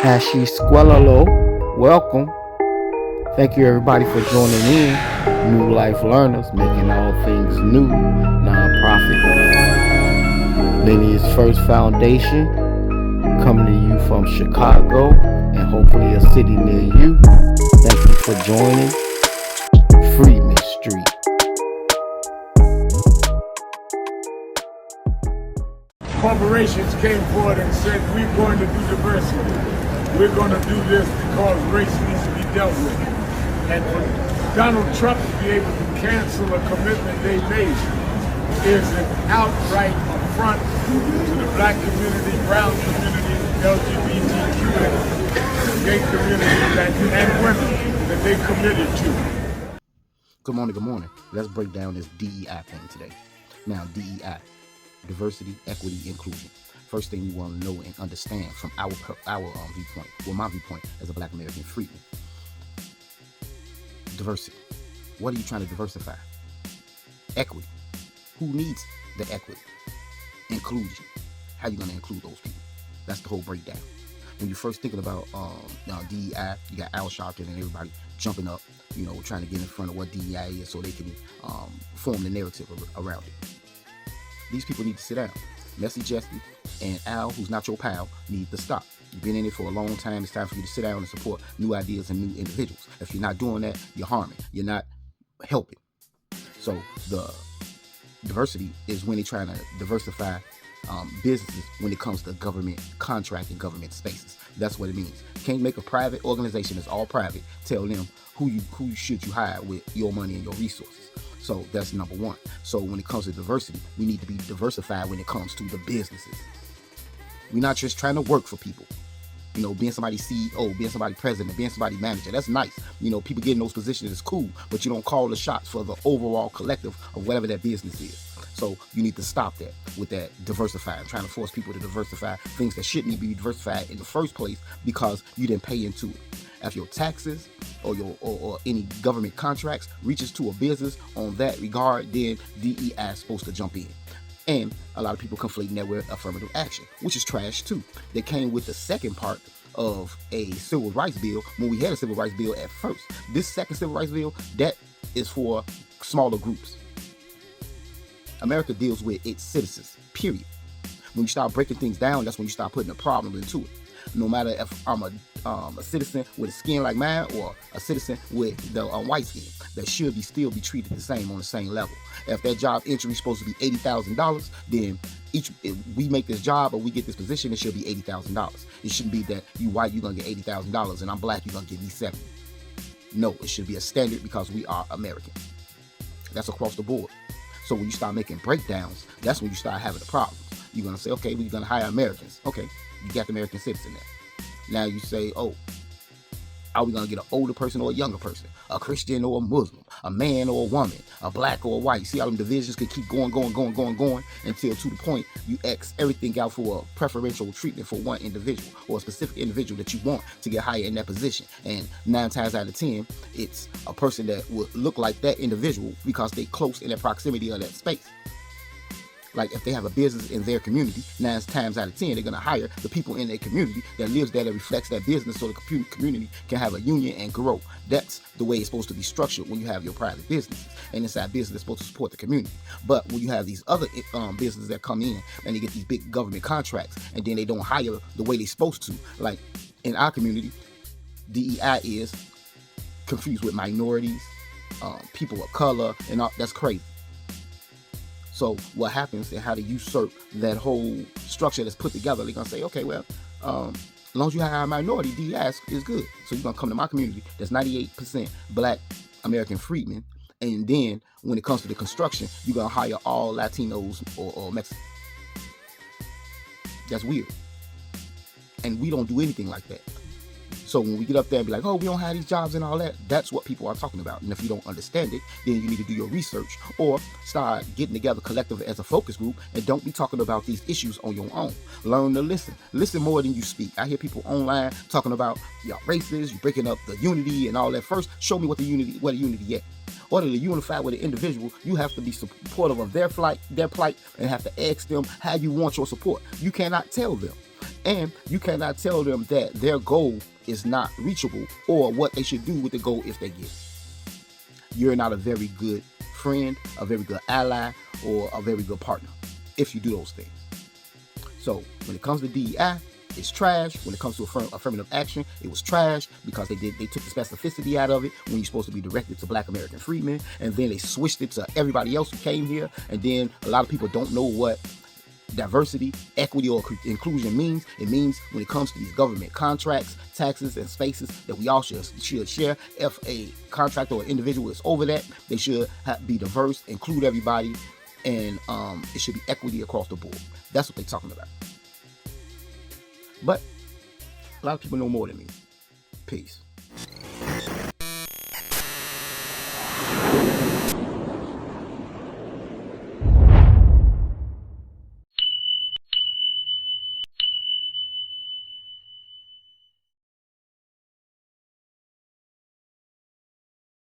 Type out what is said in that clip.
Hashi Squelalo, welcome. Thank you everybody for joining in. New Life Learners, making all things new, non-profit. Lineage First Foundation, coming to you from Chicago and hopefully a city near you. Thank you for joining Freedman Street. Corporations came forward and said, we're going to do diversity. We're going to do this because race needs to be dealt with. And for Donald Trump to be able to cancel a commitment they made is an outright affront to the black community, brown community, LGBTQ, and gay community and women that they committed to. Good morning. Let's break down this DEI thing today. Now, DEI. Diversity, equity, inclusion. First thing we want to know and understand from our viewpoint, well, my viewpoint as a Black American freedman. Diversity. What are you trying to diversify? Equity. Who needs the equity? Inclusion. How are you going to include those people? That's the whole breakdown. When you're first thinking about DEI, you got Al Sharpton and everybody jumping up, trying to get in front of what DEI is so they can form the narrative around it. These people need to sit down. Messy Jesse and Al, who's not your pal, need to stop. You've been in it for a long time. It's time for you to sit down and support new ideas and new individuals. If you're not doing that, you're harming. You're not helping. So the diversity is when they're trying to diversify businesses when it comes to government contract and government spaces. That's what it means. You can't make a private organization that's all private tell them who should you hire with your money and your resources. So that's number one. So when it comes to diversity, we need to be diversified when it comes to the businesses. We're not just trying to work for people. Being somebody's CEO, being somebody's president, being somebody's manager, that's nice. People getting those positions is cool, but you don't call the shots for the overall collective of whatever that business is. So you need to stop that with that diversifying, trying to force people to diversify things that shouldn't be diversified in the first place because you didn't pay into it. If your taxes or any government contracts reaches to a business on that regard, then DEI is supposed to jump in. And a lot of people conflating that with affirmative action, which is trash too. They came with the second part of a civil rights bill when we had a civil rights bill at first. This second civil rights bill, that is for smaller groups. America deals with its citizens, period. When you start breaking things down, that's when you start putting a problem into it. No matter if I'm a citizen with a skin like mine or a citizen with the white skin, that should still be treated the same on the same level. If that job entry is supposed to be $80,000, then if we make this job or we get this position, it should be $80,000. It shouldn't be that you white, you're going to get $80,000 and I'm black, you're going to give me $70,000. No, it should be a standard because we are American. That's across the board. So when you start making breakdowns, that's when you start having the problems. You're going to say, okay, we're going to hire Americans. Okay, you got the American citizen there. Now you say, oh, are we going to get an older person or a younger person? A Christian or a Muslim? A man or a woman? A black or a white? See how them divisions could keep going until to the point you X everything out for a preferential treatment for one individual or a specific individual that you want to get higher in that position. And 9 times out of 10, it's a person that would look like that individual because they close in the proximity of that space. Like if they have a business in their community, 9 times out of 10, they're going to hire the people in their community that lives there, that reflects that business so the community can have a union and grow. That's the way it's supposed to be structured when you have your private businesses. And inside business is supposed to support the community. But when you have these other businesses that come in and they get these big government contracts and then they don't hire the way they're supposed to, like in our community, DEI is confused with minorities, people of color, and all, that's crazy. So what happens and how to usurp that whole structure that's put together, they're going to say, okay, well, as long as you have a minority, DEI is good. So you're going to come to my community that's 98% black American freedmen. And then when it comes to the construction, you're going to hire all Latinos or Mexicans. That's weird. And we don't do anything like that. So when we get up there and be like, oh, we don't have these jobs and all that, that's what people are talking about. And if you don't understand it, then you need to do your research or start getting together collectively as a focus group and don't be talking about these issues on your own. Learn to listen. Listen more than you speak. I hear people online talking about y'all racist, you breaking up the unity and all that. First, show me what the unity is. Order to unify with an individual, you have to be supportive of their plight, and have to ask them how you want your support. You cannot tell them And you cannot tell them that their goal is not reachable or what they should do with the goal if they get it. You're not a very good friend, a very good ally, or a very good partner if you do those things. So when it comes to DEI, it's trash. When it comes to affirmative action, it was trash because they took the specificity out of it when you're supposed to be directed to Black American freedmen, and then they switched it to everybody else who came here. And then a lot of people don't know what diversity, equity, or inclusion means. It means when it comes to these government contracts, taxes, and spaces that we all should share. If a contractor or individual is over that, they should be diverse, include everybody, and it should be equity across the board. That's what they're talking about. But a lot of people know more than me. Peace.